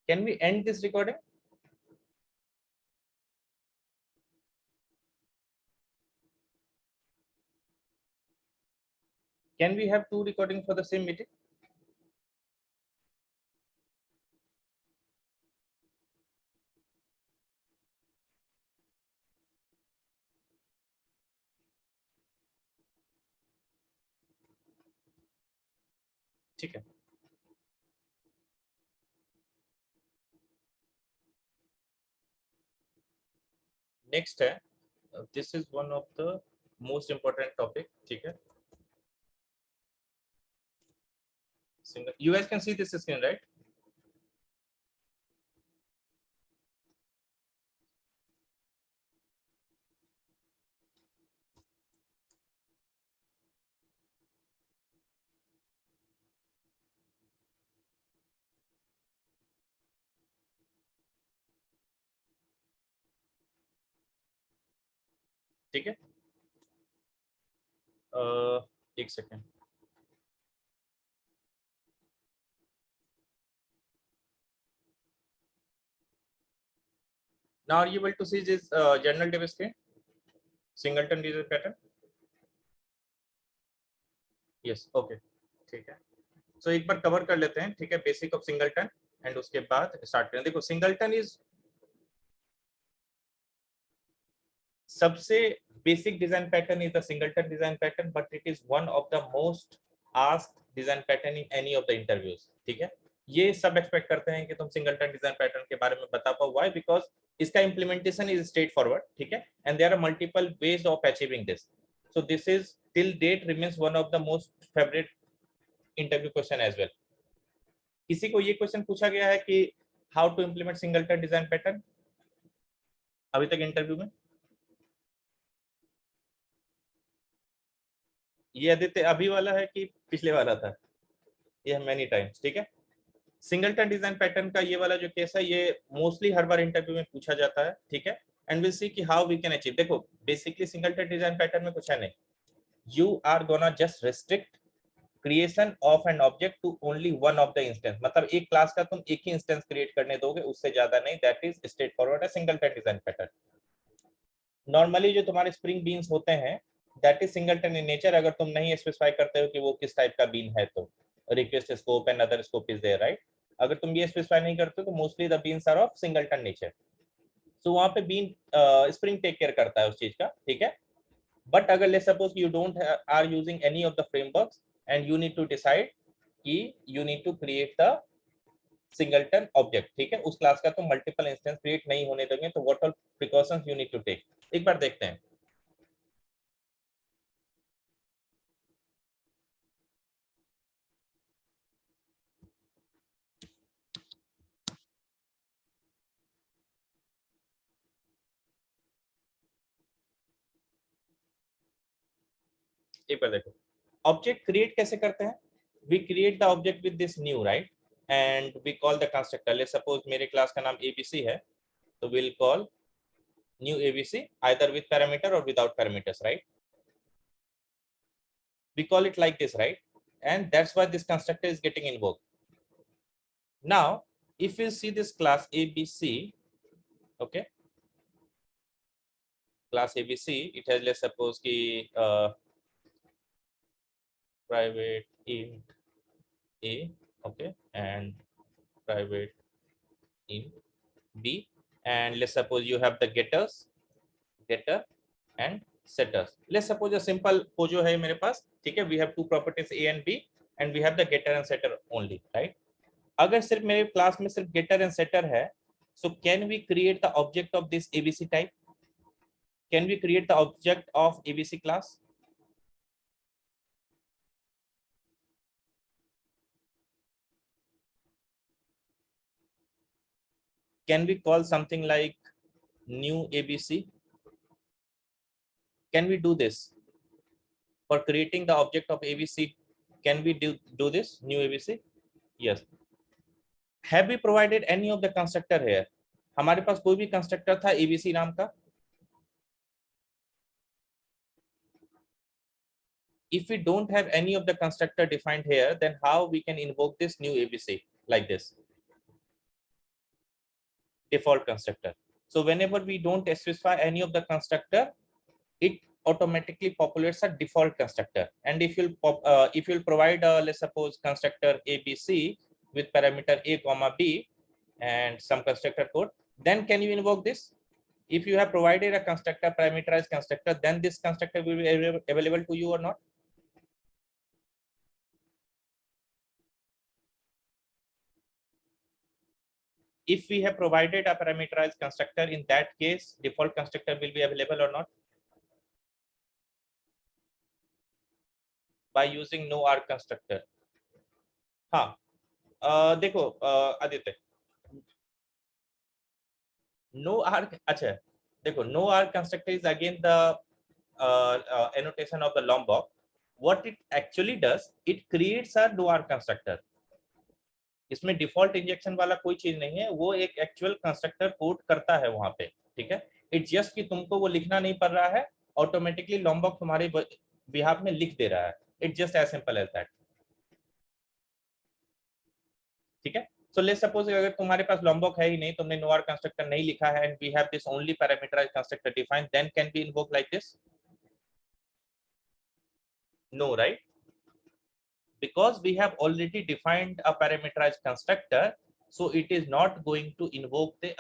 Can we end this recording? Can we have 2 recordings for the same meeting? ठीक है. Next है, this is one of the most important topic. ठीक है. You guys can see this screen, right? ठीक है. एक second. Now are you able to see this general table screen? Singleton design pattern. Yes, okay. ठीक है. So एक बार cover कर लेते हैं. ठीक है, बेसिक ऑफ सिंगलटन एंड उसके बाद स्टार्ट करें. देखो, सिंगलटन इज सबसे basic design pattern is the singleton design pattern, but it is one of the most asked design pattern in any of the interviews. ठीक है, ये सब एक्सपेक्ट करते हैं कि तुम सिंगलटन डिजाइन पैटर्न के बारे में बता पाओ. व्हाई? बिकॉज इसका इंप्लीमेंटेशन इज स्ट्रेट फॉरवर्ड. ठीक है, and there are multiple ways of achieving this. So this is till date remains one of the most favourite interview question as well. किसी को ये क्वेश्चन पूछा गया है कि how to implement singleton design pattern अभी तक इंटरव्यू में? ये आदित्य अभी वाला है कि पिछले वाला था? ये मेनी टाइम्स. ठीक है, सिंगलटन डिजाइन पैटर्न का ये वाला जो केस है, ये मोस्टली हर बार इंटरव्यू में पूछा जाता है. ठीक है, एंड विल सी कि हाउ वी कैन अचीव. देखो, बेसिकली सिंगलटन डिजाइन पैटर्न में कुछ है नहीं. You are gonna just restrict creation of an object to only one of the instance. मतलब एक क्लास का तुम एक ही इंस्टेंस क्रिएट करने दोगे, उससे ज्यादा नहीं. दैट इज स्ट्रेट फॉरवर्ड है सिंगलटन डिजाइन पैटर्न. नॉर्मली जो तुम्हारे स्प्रिंग बीन्स होते हैं, that is singleton in nature. अगर तुम नहीं स्पेसिफाई करते हो कि वो किस टाइप का बीन है, तो request scope and other scope is there, right? अगर तुम ये स्पेसिफाई नहीं करते तो mostly the beans are of singleton nature. So वहां पे बीन स्प्रिंग टेक केयर करता है उस चीज का. ठीक है, बट अगर let's suppose you don't are using any of the frameworks and you need to decide कि you need to create the singleton object. ठीक है, उस क्लास का तुम मल्टीपल इंस्टेंस क्रिएट नहीं होने देंगे, तो what all precautions you need to take, एक बार देखते हैं. एक बार देखो, ऑब्जेक्ट क्रिएट कैसे करते हैं. We create the object with this new, right, and we call the constructor. Let's suppose मेरे क्लास का नाम एबीसी है, तो will call new ABC either with parameter और without parameters, right. We call it like this, right? And that's why this constructor is getting invoked. Now if you see this class abc, okay, class abc, it has, let's suppose ki private int a, okay, and private int b, and let's suppose you have the getter and setters. Let's suppose a simple pojo hai mere paas. ठीक है, we have two properties a and b and we have the getter and setter only, right? अगर सिर्फ मेरे class में सिर्फ getter and setter है, so can we create the object of this abc type? Can we create the object of abc class? Can we call something like new abc? Can we do this for creating the object of abc? Can we do this new abc? Yes. Have we provided any of the constructor here? हमारे पास कोई भी constructor था abc नाम का? If we don't have any of the constructor defined here, then how we can invoke this new abc like this? default constructor. So whenever we don't specify any of the constructor, it automatically populates a default constructor. And if you'll provide let's suppose constructor ABC with parameter a comma b and some constructor code, then can you invoke this? If you have provided a constructor, parameterized constructor, then this constructor will be available to you or not? If we have provided a parameterized constructor, in that case, default constructor will be available or not? By using no arg constructor. हाँ, देखो Aditya, no arg, अच्छा देखो, no arg constructor is again the annotation of the Lombok. What it actually does, it creates a no arg constructor. इसमें default injection वाला कोई चीज नहीं है, वो एक एक्चुअल कंस्ट्रक्टर कोड करता है वहां पे, ठीक है। इट्स जस्ट कि तुमको वो लिखना नहीं पड़ रहा है, ऑटोमेटिकली लॉम्बॉक तुम्हारे बिहाफ में लिख दे रहा है। It's just as simple as that, ठीक है। सो लेट्स सपोज अगर तुम्हारे पास लॉम्बॉक है ही नहीं, तुमने नो आर्ग कंस्ट्रक्टर नहीं लिखा है, and we have this only parameterised constructor defined, then can be invoke like this? No, right? Because we have already defined a parameterized constructor, so it is not going to invoke the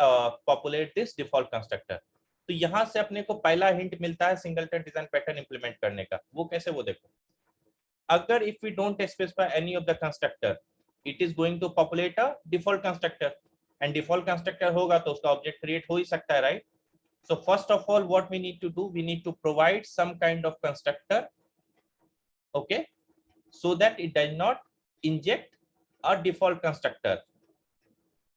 populate this default constructor. तो यहां से अपने को पहला hint मिलता है singleton design pattern implement करने का। वो कैसे, वो देखो, अगर if we don't specify any of the constructor, it is going to populate a default constructor, and default constructor होगा तो उसका ऑब्जेक्ट क्रिएट हो ही सकता है, right? So first of all, what we need to do, we need to provide some kind of constructor, okay, so that it does not inject a default constructor.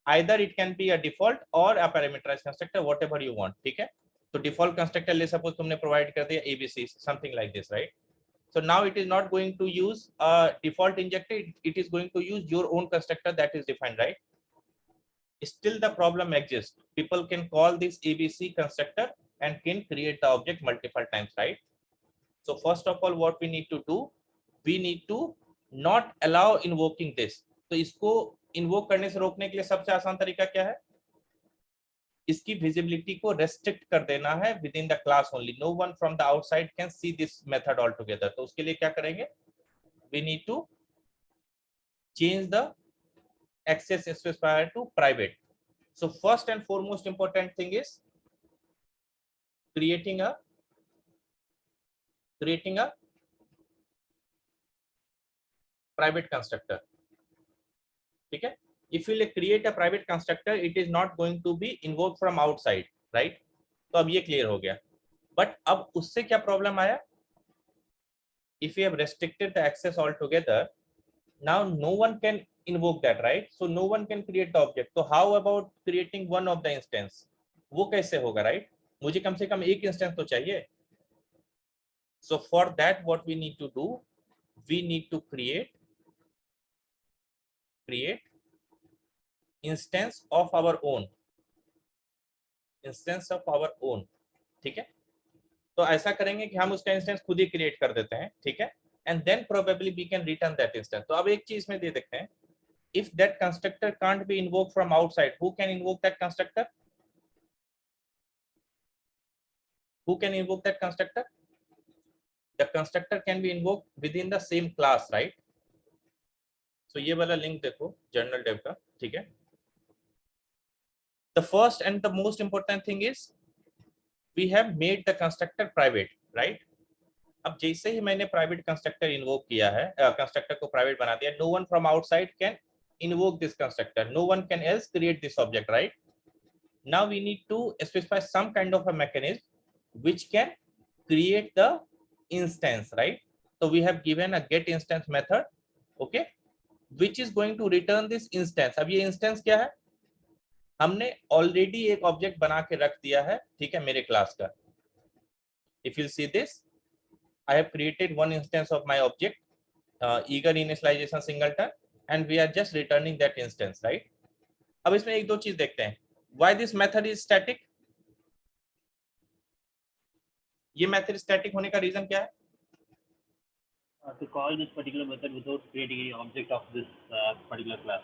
Either it can be a default or a parameterized constructor, whatever you want, ठीक है। तो default constructor ले suppose तुमने provide कर दिया ABC, something like this, right? So now it is not going to use a default injector, it is going to use your own constructor that is defined, right? Still the problem exists. People can call this ABC constructor and can create the object multiple times, right? So first of all, what we need to do, we need to not allow invoking this. तो इसको invoke करने से रोकने के लिए सबसे आसान तरीका क्या है? इसकी विजिबिलिटी को रेस्ट्रिक्ट कर देना है within the class only, no one from the outside can see this method altogether. तो उसके लिए क्या करेंगे, we need to change the access specifier to private. So first and foremost important thing is creating a private constructor, ठीक है। if you create a private constructor, it is not going to be invoked from outside, right? तो अब ये clear हो गया। But अब उससे क्या प्रॉब्लम आया, if you have restricted the access altogether, now no one can invoke that, right? So no one can create the object. So how about creating one of the instance? वो कैसे होगा, right? मुझे कम से कम एक instance तो चाहिए। So for that, what we need to do, we need to create instance of our own, ठीक है। तो ऐसा करेंगे कि हम उसका इंस्टेंस खुद ही क्रिएट कर देते हैं, ठीक है, and then probably we can return that instance. तो अब एक चीज में दे देखते हैं, if that constructor can't be invoked from outside, who can invoke that constructor? The constructor can be invoked within the same class, right? So ये वाला link देखो जर्नल डेव का, ठीक है। The first and the most important thing is we have made the constructor private, right? अब जैसे ही मैंने private constructor invoke किया है, कंस्ट्रक्टर को प्राइवेट बना दिया, no one from outside can invoke this constructor, no one can else create this object, right? Now we need to specify some kind of a mechanism which can create the instance, right? So we have given a get instance method, okay, which is going to return this instance। अब ये instance क्या है, हमने already एक object बना के रख दिया है, ठीक है, मेरे क्लास का। If you see this, I have created one instance of my object, eager initialization singleton, and we are just returning that instance, right? अब इसमें एक दो चीज देखते हैं, why this method is static? ये मेथड स्टैटिक होने का रीजन क्या है? To call this particular method without creating any object of this particular class.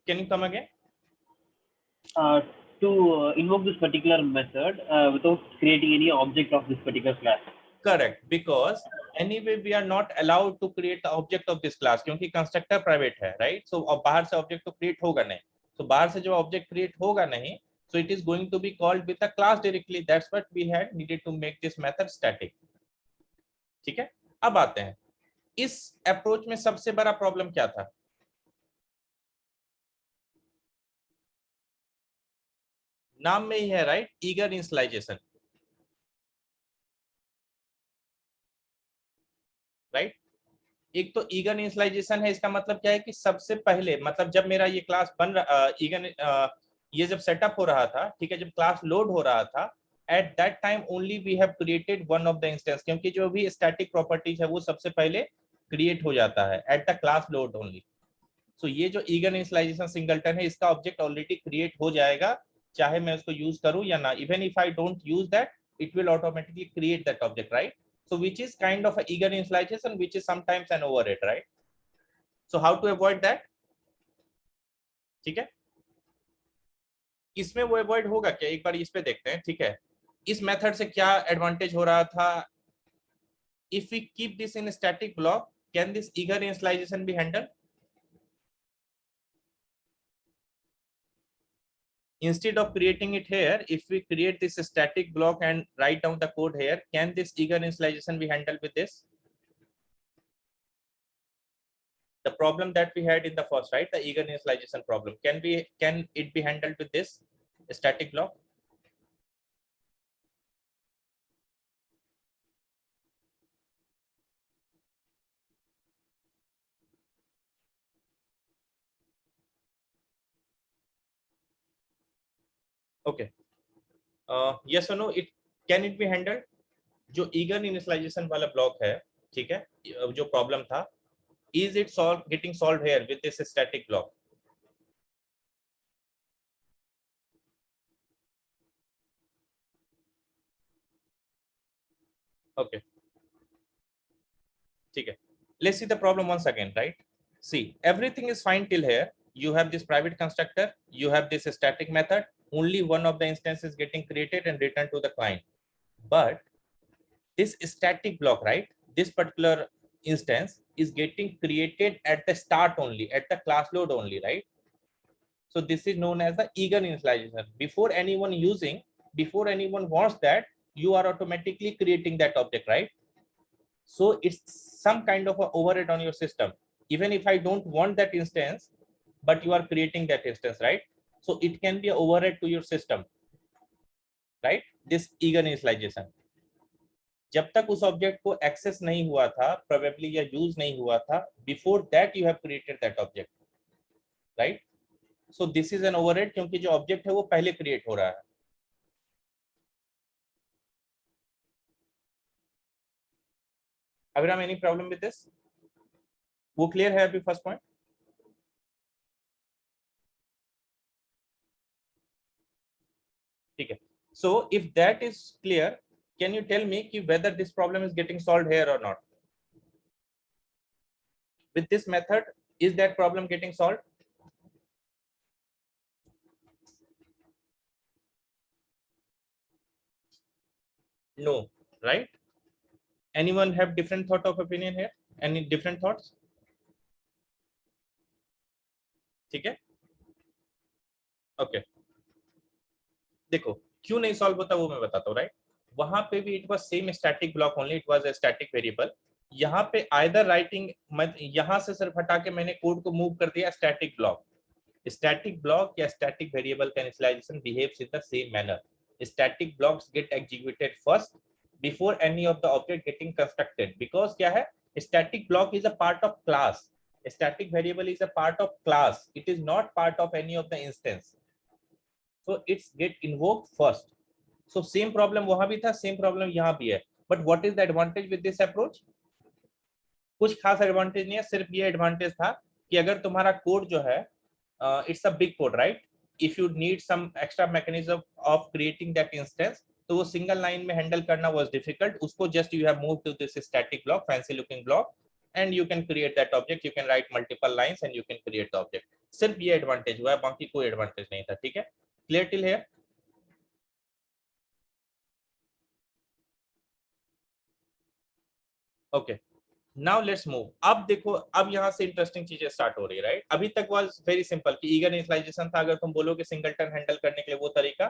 Can you come again? To invoke this particular method without creating any object of this particular class. Correct, because anyway we are not allowed to create the object of this class क्योंकि constructor private है, right? So अब बाहर से object तो create होगा नहीं, so बाहर से जो object create होगा नहीं, so it is going to be called with a class directly. That's what we had needed to make this method static. ठीक है, अब आते हैं इस अप्रोच में सबसे बड़ा प्रॉब्लम क्या था? नाम में ही है, राइट? Eager initialisation, right? एक तो ईगर इनिशियलाइजेशन है, इसका मतलब क्या है कि सबसे पहले, मतलब जब मेरा ये क्लास बन रहा ये जब सेटअप हो रहा था, ठीक है, जब क्लास लोड हो रहा था, at that time only we have created one of the instance, क्योंकि जो भी स्टैटिक प्रॉपर्टीज है वो सबसे पहले क्रिएट हो जाता है at the class load only. So ये जो ईगर इनिशियलाइजेशन सिंगलटन है, इसका ऑब्जेक्ट ऑलरेडी क्रिएट हो जाएगा, चाहे मैं उसको यूज करूं या ना. Even if I don't use that, it will automatically create that object, right? So which is kind of a eager initialization, which is sometimes an overhead, right? So how to avoid that? ठीक है, इसमें वो avoid होगा क्या, एक बार इस पे देखते हैं. ठीक है, इस मेथड से क्या एडवांटेज हो रहा था? If we keep this in static block, can this eager initialization be handled? Instead of creating it here, if we create this static block and write down the code here, can this eager initialization be handled with this? The problem that we had in the first, right, the eager initialization problem, can it be handled with this static block? Okay, yes or no, can it be handled? जो eager initialization वाला block है, ठीक है, जो problem था, is it getting solved here with this static block? Okay, ठीक है, let's see the problem once again, right? See, everything is fine till here. You have this private constructor, you have this static method, only one of the instances getting created and returned to the client. But this static block, right, this particular instance is getting created at the start only, at the class load only, right? So this is known as the eager initialization. Before anyone wants that, you are automatically creating that object, right? So it's some kind of an overhead on your system. Even if I don't want that instance, but you are creating that instance, right? So it can be an overhead to your system, right? This eager initialization. जब तक उस object को access नहीं हुआ था, probably या use नहीं हुआ था, before that you have created that object, right? So this is an overhead, क्योंकि जो ऑब्जेक्ट है वो पहले क्रिएट हो रहा है. अगर एनी प्रॉब्लम विद दिस? वो क्लियर है अभी फर्स्ट पॉइंट? ठीक है, so if that is clear, can you tell me whether this problem is getting solved here or not? With this method, is that problem getting solved? No, right? Anyone have different thought of opinion here? Any different thoughts? ठीक है, okay. देखो क्यों नहीं solve होता वो मैं बताता हूँ, राइट? वहां पे भी it was same static block only, it was a static variable. यहाँ पे आइदर राइटिंग, यहाँ से सिर्फ हटा के मैंने कोड को मूव कर दिया स्टैटिक ब्लॉक. स्टैटिक ब्लॉक या स्टैटिक वेरिएबल का initialisation behaves in the same manner. Static blocks get executed first before any of the object getting constructed, because क्या है, static block is a part of class, static variable is a part of class, it is not part of any of the instance. So it's get invoked first. So same problem वहां भी था, same problem यहाँ भी है. But what is the advantage with this approach? कुछ खास advantage नहीं है, सिर्फ ये एडवांटेज था कि अगर तुम्हारा कोड जो है, it's a big code, right? If you need some extra mechanism of creating that instance, तो वो सिंगल लाइन में हैंडल करना वाज डिफिकल्ट. उसको just you have move to this static block, fancy looking block, and you can create that object. You can write multiple lines and you can create the object. सिर्फ ये advantage हुआ है, बाकी कोई advantage नहीं था। ठीक है, clear till here? Okay, now let's move. अब देखो, अब यहाँ से इंटरेस्टिंग चीजें स्टार्ट हो रही है, राइट? अभी तक वाज वेरी सिंपल कि ईगर इनिशियलाइजेशन था। अगर तुम बोलोगे सिंगलटन हैंडल करने के लिए वो तरीका,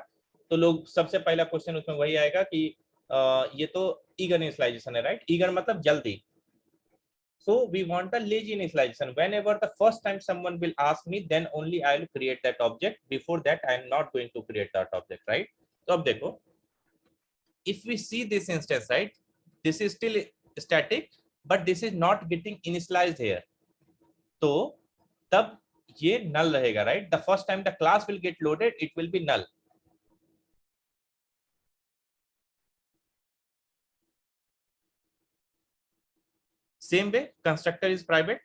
तो लोग सबसे पहला क्वेश्चन उसमें वही आएगा कि ये तो ईगर इनिशियलाइजेशन है, राइट? ईगर मतलब जल्दी। So we want a lazy initialization. Whenever the first time someone will ask me, then only I will create that object. Before that, I am not going to create that object, right? So अब देखो, if we see this instance, right, this is still static, but this is not getting initialized here. तो तब ये null रहेगा, right? The first time the class will get loaded, it will be null. Same way, constructor is private.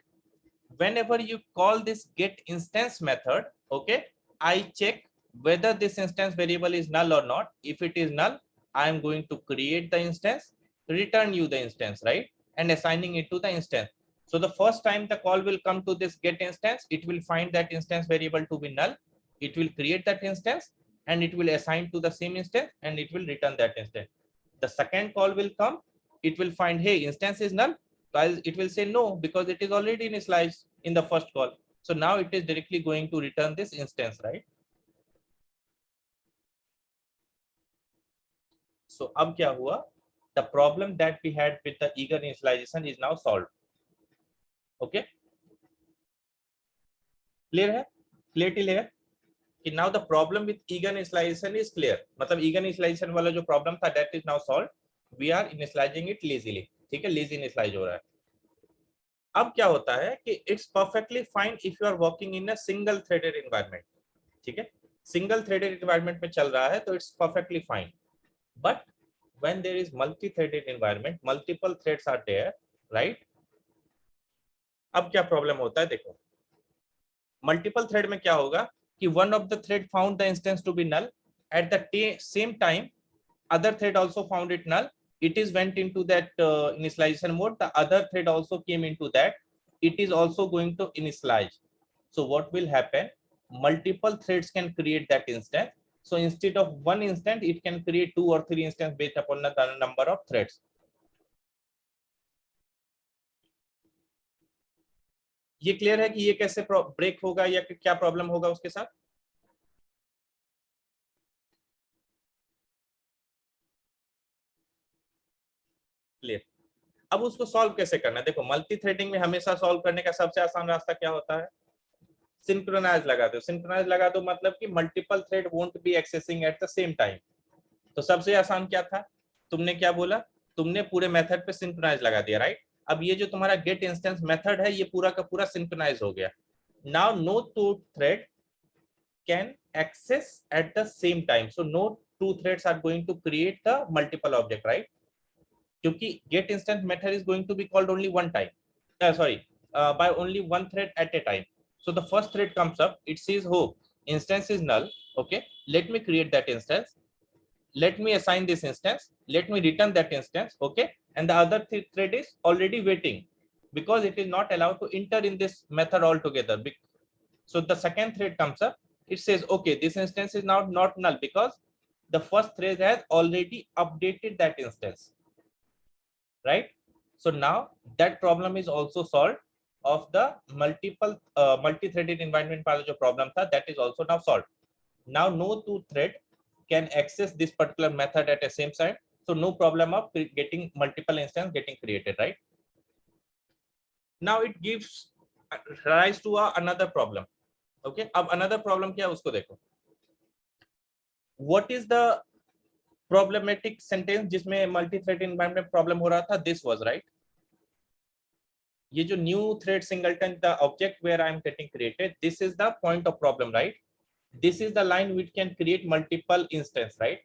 Whenever you call this get instance method, okay, I check whether this instance variable is null or not. If it is null, I am going to create the instance, return you the instance, right? And assigning it to the instance. So the first time the call will come to this get instance, it will find that instance variable to be null. It will create that instance and it will assign to the same instance and it will return that instance. The second call will come, it will find, hey, instance is null. It will say no because it is already initialized in the first call. So now it is directly going to return this instance, right? So अब क्या हुआ? The problem that we had with the eager initialization is now solved. Okay? Clear है? Clear till here? कि now the problem with eager initialization is clear. मतलब eager initialization वाला जो problem था, that is now solved. We are initializing it lazily. ठीक है, lazy initialize हो रहा है। अब क्या होता है कि it's perfectly fine if you are working in a single threaded environment. ठीक है, सिंगल थ्रेडेड एनवायरनमेंट में चल रहा है तो it's perfectly fine. But when there is multi threaded environment, multiple threads are there, right? अब क्या प्रॉब्लम होता है? देखो, मल्टीपल थ्रेड में क्या होगा कि one of the thread found the instance to be null, at the same time other thread also found it null. It is went into that initialization mode. The other thread also came into that. It is also going to initialize. So what will happen? Multiple threads can create that instance. So instead of one instance, it can create 2 or 3 instances based upon the number of threads. ये clear है कि ये कैसे break होगा या क्या problem होगा उसके साथ? क्लियर। अब उसको सॉल्व कैसे करना है? देखो, मल्टी थ्रेडिंग में हमेशा सॉल्व करने का सबसे आसान रास्ता क्या होता है? सिंक्रोनाइज लगा दो। सिंक्रोनाइज लगा दो मतलब कि multiple thread won't be accessing eight the same time. तो सबसे आसान क्या था? तुमने क्या बोला? तुमने पूरे मेथड पे सिंक्रोनाइज लगा दिया, राइट? अब ये जो तुम्हारा गेट इंस्टेंस मेथड है, ये पूरा का पूरा सिंक्रोनाइज हो गया। Now no two thread can access at the same time, so no two threads are going to create the multiple object, right? क्योंकि get instance method is going to be called only one time, sorry, by only one thread at a time. So the first thread comes up, it says, oh, instance is null. Okay, let me create that instance, let me assign this instance, let me return that instance. Okay, and the other thread is already waiting because it is not allowed to enter in this method altogether. So the second thread comes up, it says, okay, this instance is now not null because the first thread has already updated that instance, right? So now that problem is also solved of the multi-threaded environment वाला जो problem था, that is also now solved. Now no two thread can access this particular method at the same time, so no problem of getting multiple instance getting created, right? Now it gives rise to another problem. Okay, अब another problem क्या है उसको देखो. What is the problematic sentence जिसमें multi-thread environment problem हो रहा था? This was, right? ये जो new thread singleton, the object where I am getting created, this is the point of problem, right? This is the line which can create multiple instance, right?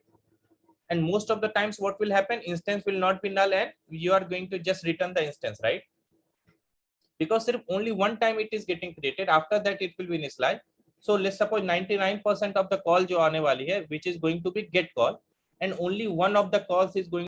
And most of the times what will happen, instance will not be null and you are going to just return the instance, right? Because only one time it is getting created, after that it will be initialized. So let's suppose 99% of the call जो आने वाली है, which is going to be get call, and only one of the calls is going